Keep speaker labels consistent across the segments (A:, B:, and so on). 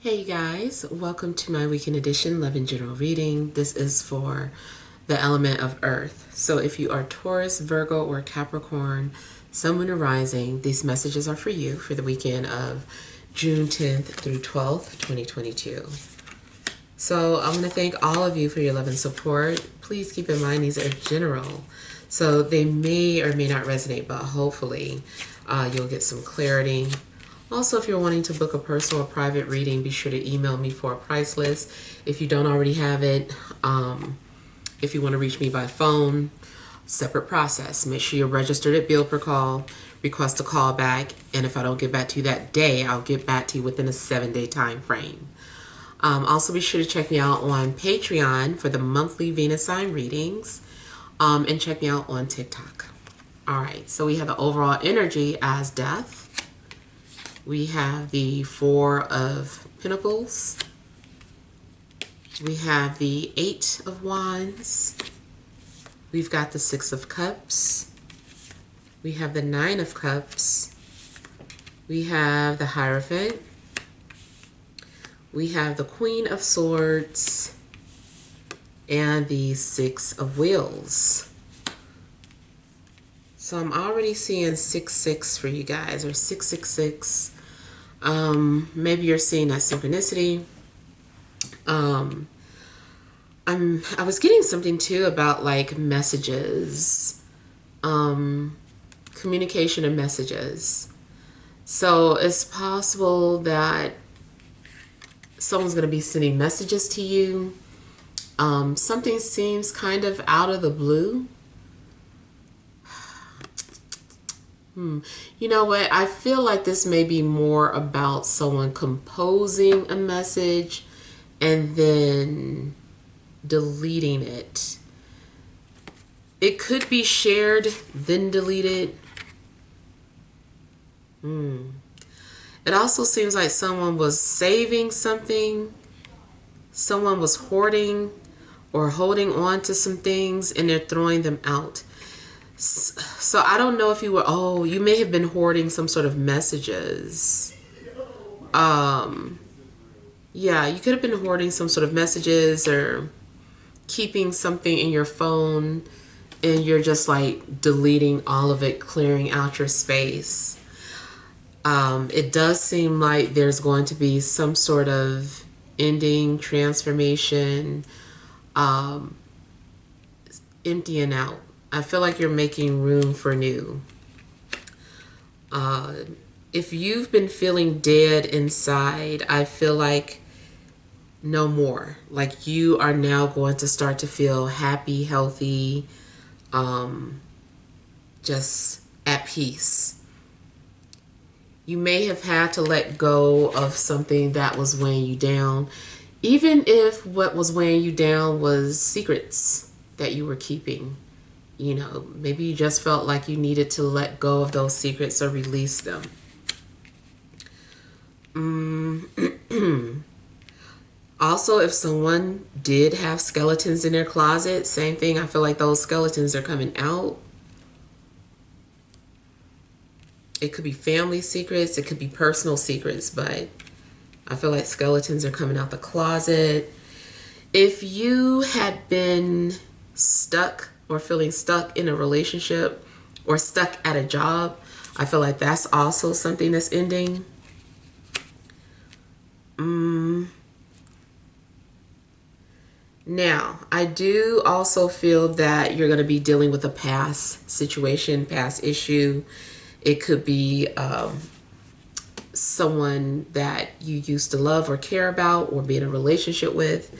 A: Hey guys, welcome to my weekend edition Love and General reading. This is for the element of Earth. So if you are Taurus, Virgo, or Capricorn, Sun, Moon, or Rising, these messages are for you for the weekend of June 10th through 12th, 2022. So I'm going to thank all of you for your love and support. Please keep in mind these are general, so they may or may not resonate, but hopefully you'll get some clarity. Also, if you're wanting to book a personal or private reading, be sure to email me for a price list if you don't already have it. If you want to reach me by phone, separate process. Make sure you're registered at Bill Per Call, request a call back, and if I don't get back to you that day, I'll get back to you within a 7-day time frame. Also, be sure to check me out on Patreon for the monthly Venus sign readings, and check me out on TikTok. All right, so we have the overall energy as Death. We have the Four of Pentacles. We have the Eight of Wands. We've got the Six of Cups. We have the Nine of Cups. We have the Hierophant. We have the Queen of Swords and the Six of Wheels. So I'm already seeing 6-6 for you guys, or 666. Maybe you're seeing that synchronicity. I was getting something too about like messages, communication and messages. So it's possible that someone's going to be sending messages to you. Something seems kind of out of the blue. You know what? I feel like this may be more about someone composing a message and then deleting it. It could be shared, then deleted. It also seems like someone was saving something. Someone was hoarding or holding on to some things and they're throwing them out. So I don't know if you were, you may have been hoarding some sort of messages. Yeah, you could have been hoarding some sort of messages or keeping something in your phone and you're just like deleting all of it, clearing out your space. It does seem like there's going to be some sort of ending, transformation, emptying out. I feel like you're making room for new. If you've been feeling dead inside, I feel like no more. Like you are now going to start to feel happy, healthy, just at peace. You may have had to let go of something that was weighing you down, even if what was weighing you down was secrets that you were keeping. You know, maybe you just felt like you needed to let go of those secrets or release them. Also, if someone did have skeletons in their closet, same thing. I feel like those skeletons are coming out. It could be family secrets. It could be personal secrets, but I feel like skeletons are coming out the closet. If you had been stuck or feeling stuck in a relationship or stuck at a job, I feel like that's also something that's ending. Now, I do also feel that you're going to be dealing with a past situation, past issue. It could be someone that you used to love or care about or be in a relationship with.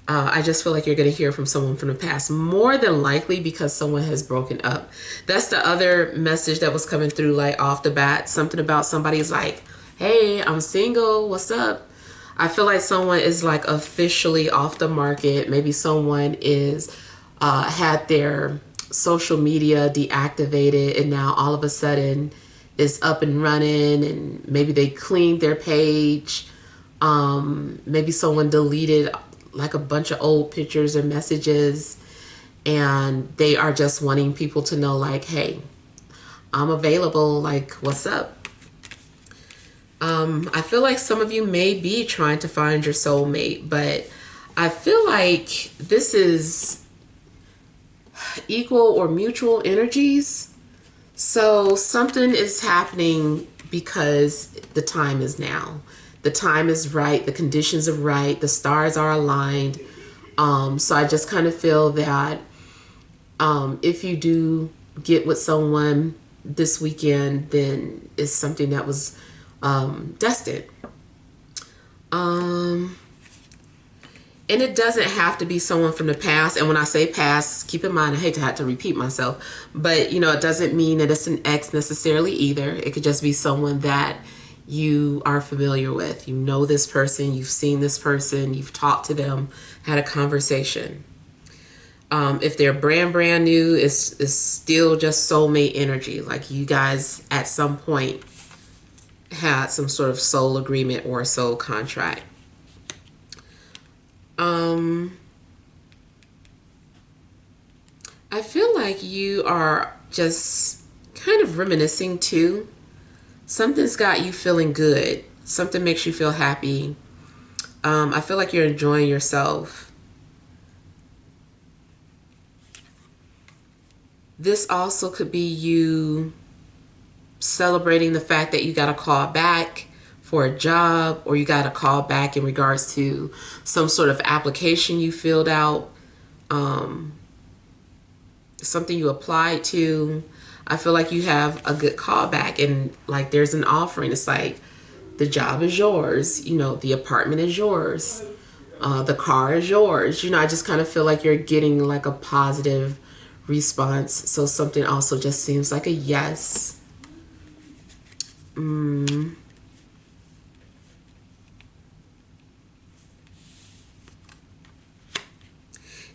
A: I just feel like you're going to hear from someone from the past, more than likely because someone has broken up. That's the other message that was coming through, like off the bat. Something about somebody's like, hey, I'm single. What's up? I feel like someone is like officially off the market. Maybe someone is had their social media deactivated and now all of a sudden is up and running, and maybe they cleaned their page. Maybe someone deleted like a bunch of old pictures or messages and they are just wanting people to know like, hey, I'm available, like what's up? I feel like some of you may be trying to find your soulmate, but I feel like this is equal or mutual energies. So something is happening because the time is now. The time is right. The conditions are right. The stars are aligned. So I just kind of feel that if you do get with someone this weekend, then it's something that was destined. And it doesn't have to be someone from the past. And when I say past, keep in mind, I hate to have to repeat myself, but it doesn't mean that it's an ex necessarily either. It could just be someone that you are familiar with. You know this person, you've seen this person, you've talked to them, had a conversation. If they're brand new, it's still just soulmate energy. Like you guys at some point had some sort of soul agreement or a soul contract. I feel like you are just kind of reminiscing too. Something's got you feeling good. Something makes you feel happy. I feel like you're enjoying yourself. This also could be you celebrating the fact that you got a call back for a job, or you got a call back in regards to some sort of application you filled out, something you applied to. I feel like you have a good callback, and like there's an offering. It's like the job is yours, the apartment is yours, the car is yours. I just kind of feel like you're getting like a positive response. So something also just seems like a yes.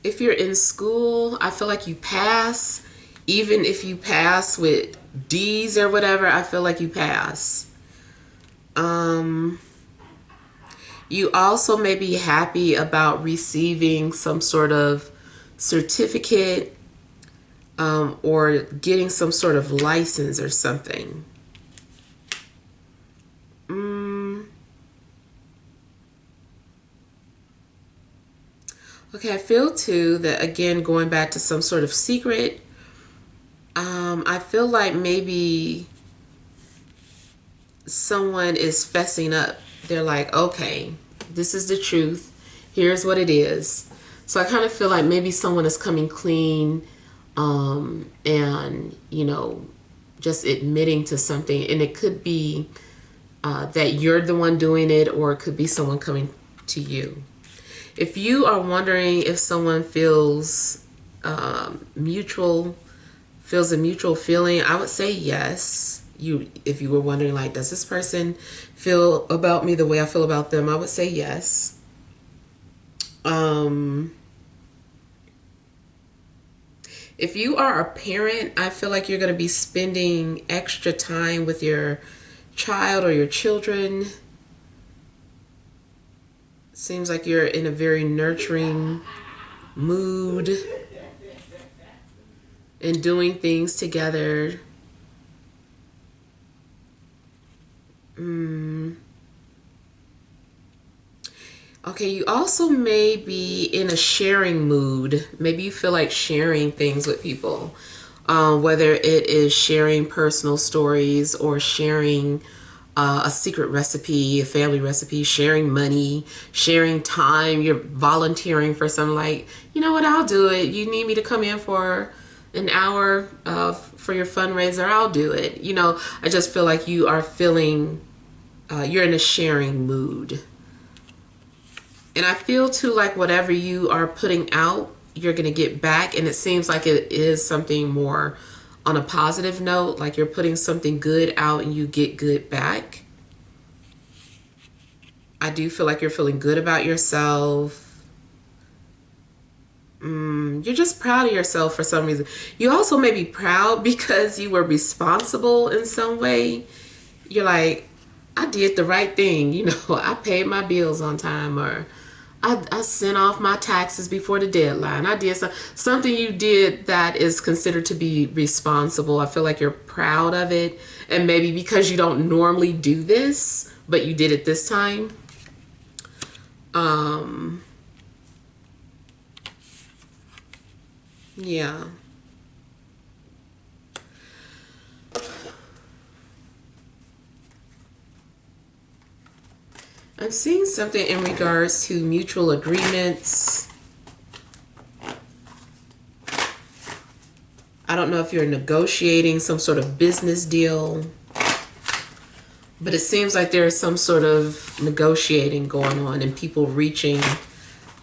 A: If you're in school, I feel like you pass. Even if you pass with D's or whatever, I feel like you pass. You also may be happy about receiving some sort of certificate, or getting some sort of license or something. Okay, I feel too that, again, going back to some sort of secret, I feel like maybe someone is fessing up. They're like, okay, this is the truth. Here's what it is. So I kind of feel like maybe someone is coming clean, and, just admitting to something. And it could be that you're the one doing it, or it could be someone coming to you. If you are wondering if someone feels a mutual feeling, I would say yes. If you were wondering, like, does this person feel about me the way I feel about them, I would say yes. If you are a parent, I feel like you're going to be spending extra time with your child or your children. Seems like you're in a very nurturing mood and doing things together. Okay, you also may be in a sharing mood. Maybe you feel like sharing things with people, whether it is sharing personal stories or sharing a secret recipe, a family recipe, sharing money, sharing time. You're volunteering for something, like, you know what, I'll do it. You need me to come in for an hour for your fundraiser, I'll do it. I just feel like you are feeling, you're in a sharing mood. And I feel too like whatever you are putting out, you're going to get back. And it seems like it is something more on a positive note, like you're putting something good out and you get good back. I do feel like you're feeling good about yourself. You're just proud of yourself for some reason. You also may be proud because you were responsible in some way. You're like, I did the right thing. I paid my bills on time, or I sent off my taxes before the deadline. I did something you did that is considered to be responsible. I feel like you're proud of it. And maybe because you don't normally do this, but you did it this time. Yeah. I'm seeing something in regards to mutual agreements. I don't know if you're negotiating some sort of business deal, but it seems like there is some sort of negotiating going on and people reaching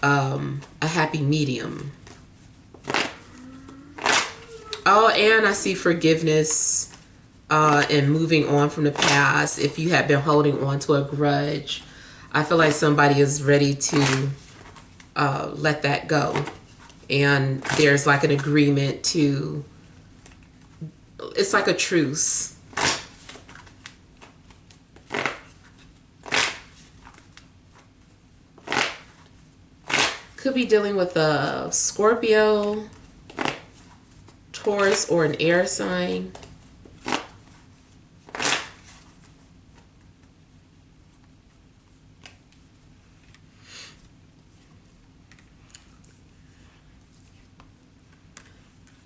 A: a happy medium. Oh, and I see forgiveness and moving on from the past. If you have been holding on to a grudge, I feel like somebody is ready to let that go. And there's like an agreement to, it's like a truce. Could be dealing with a Scorpio, Taurus, or an air sign.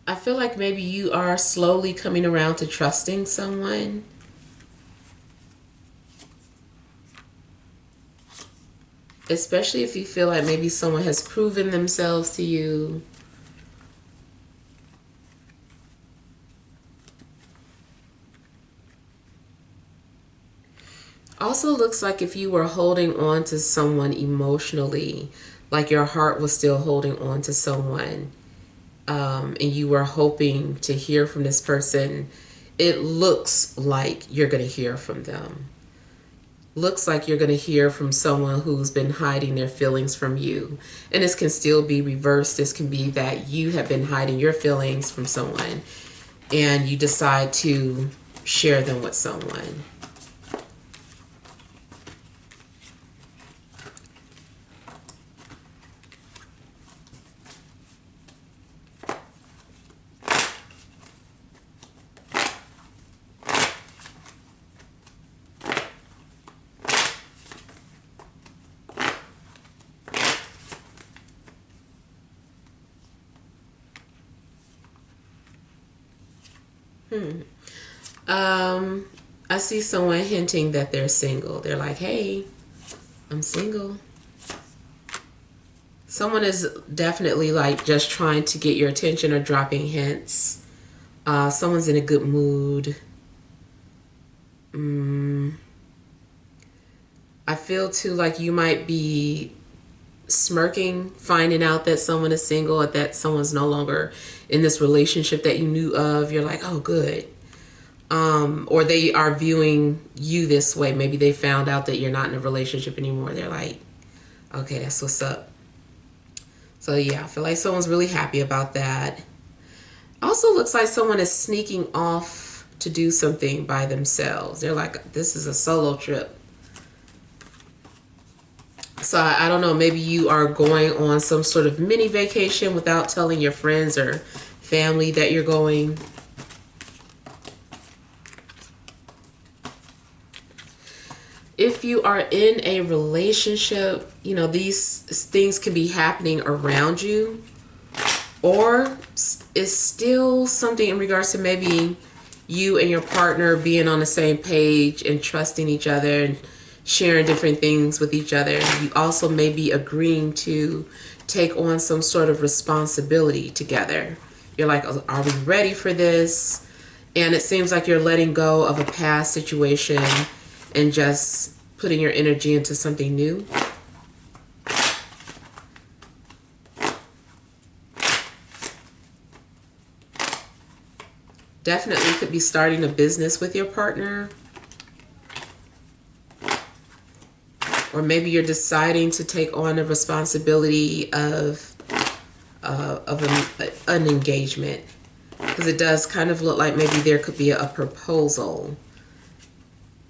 A: I feel like maybe you are slowly coming around to trusting someone. Especially if you feel like maybe someone has proven themselves to you. Also looks like if you were holding on to someone emotionally, like your heart was still holding on to someone, and you were hoping to hear from this person, it looks like you're going to hear from them. Looks like you're going to hear from someone who's been hiding their feelings from you. And this can still be reversed. This can be that you have been hiding your feelings from someone and you decide to share them with someone. I see someone hinting that they're single. They're like, hey, I'm single. Someone is definitely like just trying to get your attention or dropping hints. Someone's in a good mood. I feel too like you might be smirking, finding out that someone is single or that someone's no longer in this relationship that you knew of. You're like, oh, good. Or they are viewing you this way. Maybe they found out that you're not in a relationship anymore. They're like, okay, that's what's up. So yeah, I feel like someone's really happy about that. Also looks like someone is sneaking off to do something by themselves. They're like, this is a solo trip. So I don't know, maybe you are going on some sort of mini vacation without telling your friends or family that you're going. If you are in a relationship, you know, these things can be happening around you, or it's still something in regards to maybe you and your partner being on the same page and trusting each other and sharing different things with each other. You also may be agreeing to take on some sort of responsibility together. You're like, are we ready for this? And it seems like you're letting go of a past situation and just putting your energy into something new. Definitely could be starting a business with your partner. Or maybe you're deciding to take on the responsibility of an engagement. Because it does kind of look like maybe there could be a proposal.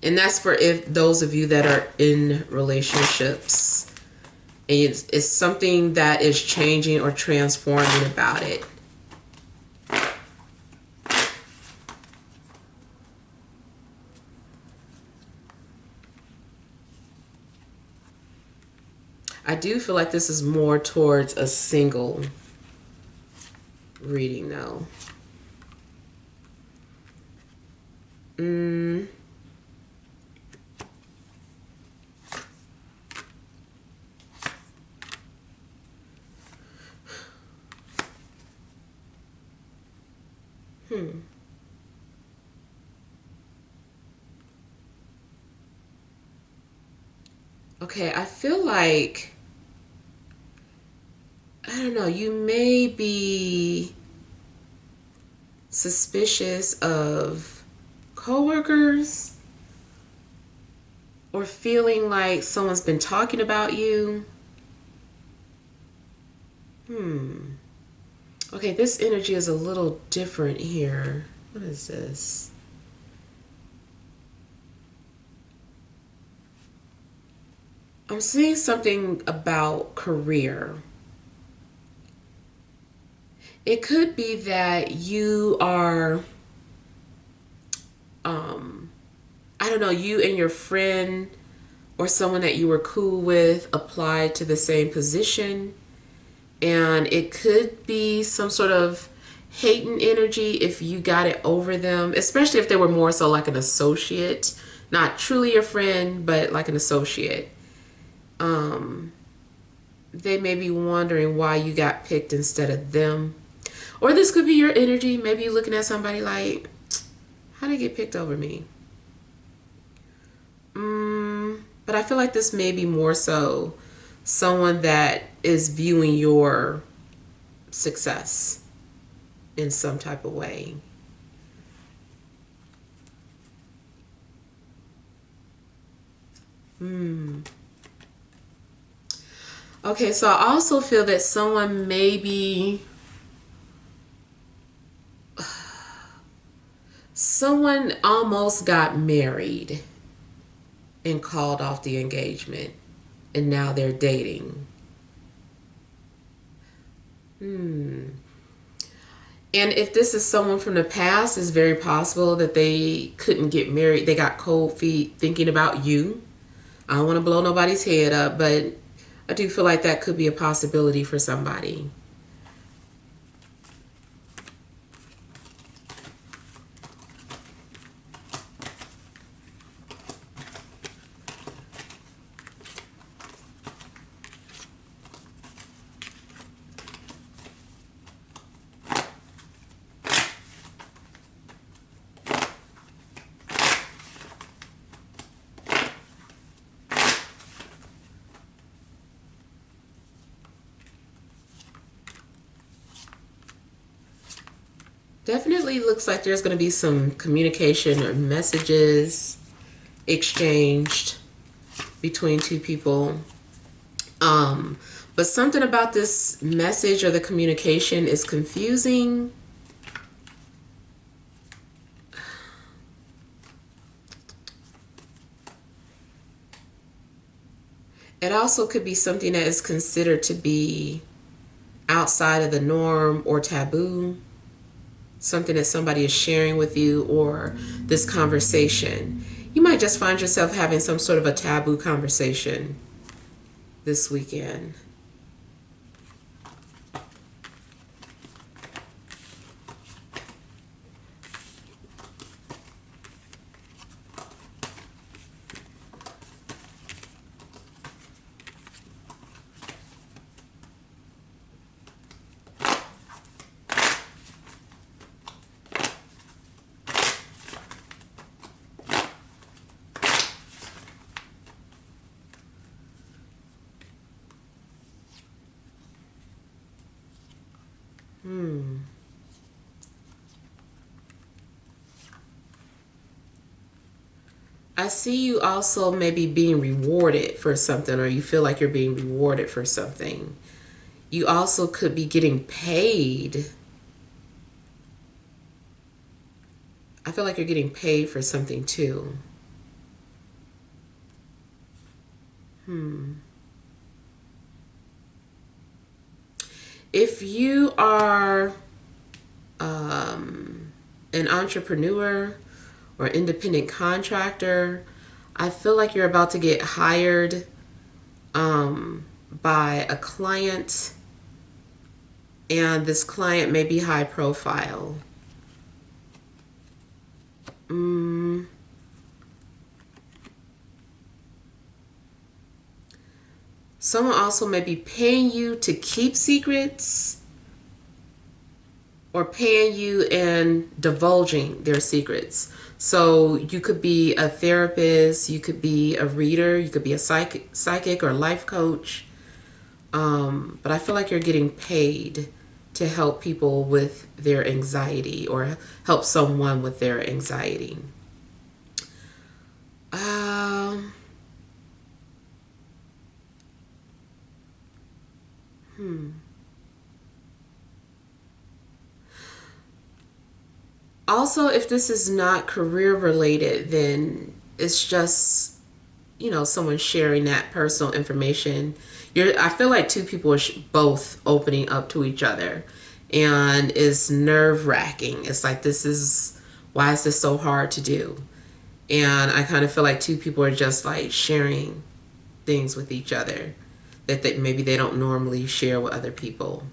A: And that's for if those of you that are in relationships. And it's something that is changing or transforming about it. I do feel like this is more towards a single reading, though. Okay, I feel like, I don't know, you may be suspicious of coworkers or feeling like someone's been talking about you. Okay, this energy is a little different here. What is this? I'm seeing something about career. It could be that you are, I don't know, you and your friend or someone that you were cool with applied to the same position. And it could be some sort of hating energy if you got it over them, especially if they were more so like an associate, not truly a friend, but like an associate. They may be wondering why you got picked instead of them. Or this could be your energy. Maybe you're looking at somebody like, how did they get picked over me? But I feel like this may be more so someone that is viewing your success in some type of way. Okay, so I also feel that someone maybe, someone almost got married and called off the engagement, and now they're dating. And if this is someone from the past, it's very possible that they couldn't get married. They got cold feet thinking about you. I don't want to blow nobody's head up, but I do feel like that could be a possibility for somebody. Definitely looks like there's going to be some communication or messages exchanged between two people. But something about this message or the communication is confusing. It also could be something that is considered to be outside of the norm or taboo. Something that somebody is sharing with you, or this conversation. You might just find yourself having some sort of a taboo conversation this weekend. I see you also maybe being rewarded for something, or you feel like you're being rewarded for something. You also could be getting paid. I feel like you're getting paid for something too. If you are an entrepreneur or independent contractor, I feel like you're about to get hired by a client, and this client may be high profile. Someone also may be paying you to keep secrets, or paying you and divulging their secrets. So you could be a therapist, you could be a reader, you could be a psychic or life coach. But I feel like you're getting paid to help people with their anxiety, or help someone with their anxiety. Also, if this is not career related, then it's just, someone sharing that personal information. I feel like two people are both opening up to each other, and it's nerve wracking. It's like, why is this so hard to do? And I kind of feel like two people are just like sharing things with each other that maybe they don't normally share with other people.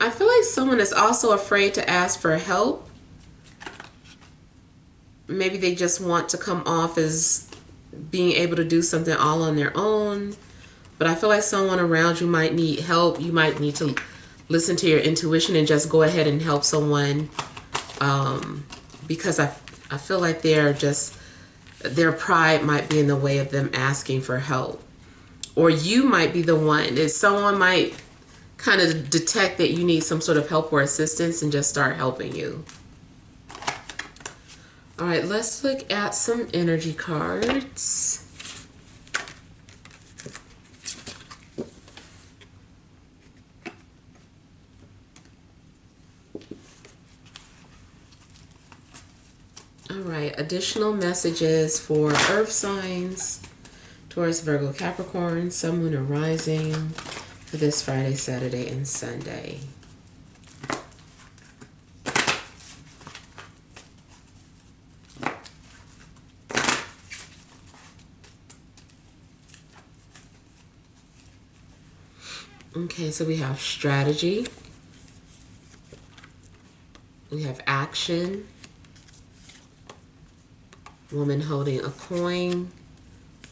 A: I feel like someone is also afraid to ask for help. Maybe they just want to come off as being able to do something all on their own. But I feel like someone around you might need help. You might need to listen to your intuition and just go ahead and help someone. Because I feel like their pride might be in the way of them asking for help. Or you might be the one. Someone might kind of detect that you need some sort of help or assistance and just start helping you. All right, let's look at some energy cards. All right, additional messages for Earth signs, Taurus, Virgo, Capricorn, Sun, Moon, and Rising for this Friday, Saturday, and Sunday. Okay, so we have strategy, we have action, woman holding a coin,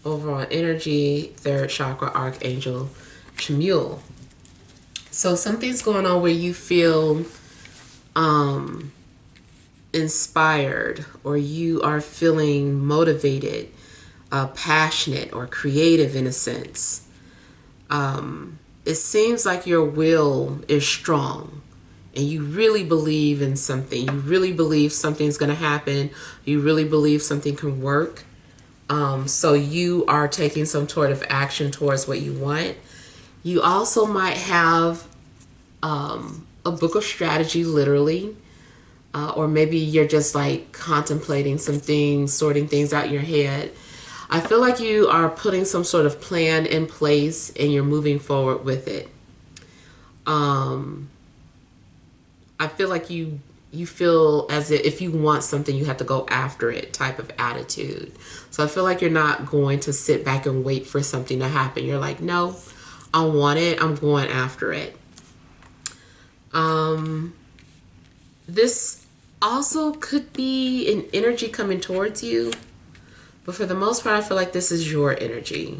A: overall energy, third chakra, Archangel Chamuel. So something's going on where you feel inspired, or you are feeling motivated, passionate, or creative in a sense. It seems like your will is strong, and you really believe in something. You really believe something's going to happen. You really believe something can work. So you are taking some sort of action towards what you want. You also might have a book of strategy, literally. Or maybe you're just like contemplating some things, sorting things out in your head. I feel like you are putting some sort of plan in place and you're moving forward with it. I feel like you feel as if you want something, you have to go after it type of attitude. So I feel like you're not going to sit back and wait for something to happen. You're like, no, I want it. I'm going after it. This also could be an energy coming towards you. But for the most part, I feel like this is your energy.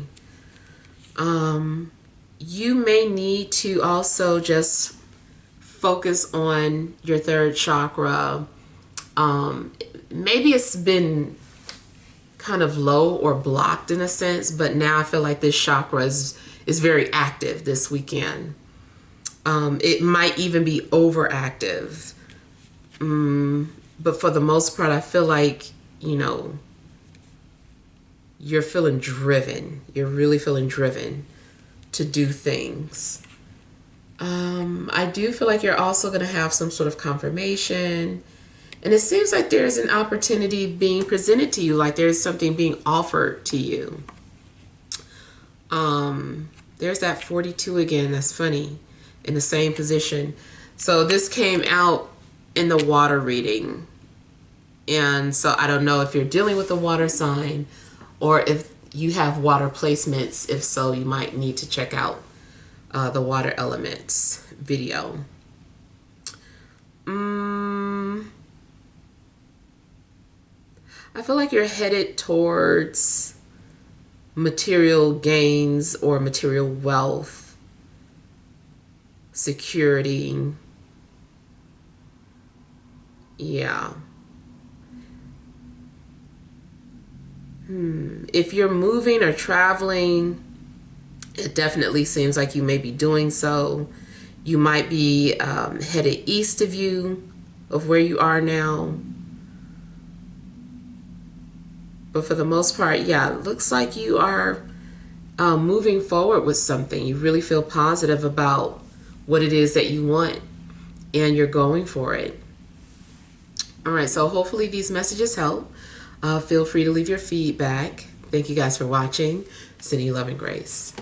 A: You may need to also just focus on your third chakra. Maybe it's been kind of low or blocked in a sense, but now I feel like this chakra is very active this weekend. It might even be overactive. But for the most part, I feel like, you're feeling driven. You're really feeling driven to do things. I do feel like you're also going to have some sort of confirmation. And it seems like there's an opportunity being presented to you, like there's something being offered to you. There's that 42 again. That's funny. In the same position. So this came out in the water reading. And so I don't know if you're dealing with a water sign or if you have water placements. If so, you might need to check out the water elements video. I feel like you're headed towards material gains or material wealth, security. Yeah. If you're moving or traveling, it definitely seems like you may be doing so. You might be headed east of you, of where you are now. But for the most part, yeah, it looks like you are moving forward with something. You really feel positive about what it is that you want, and you're going for it. All right, so hopefully these messages help. Feel free to leave your feedback. Thank you guys for watching. Sending you love and grace.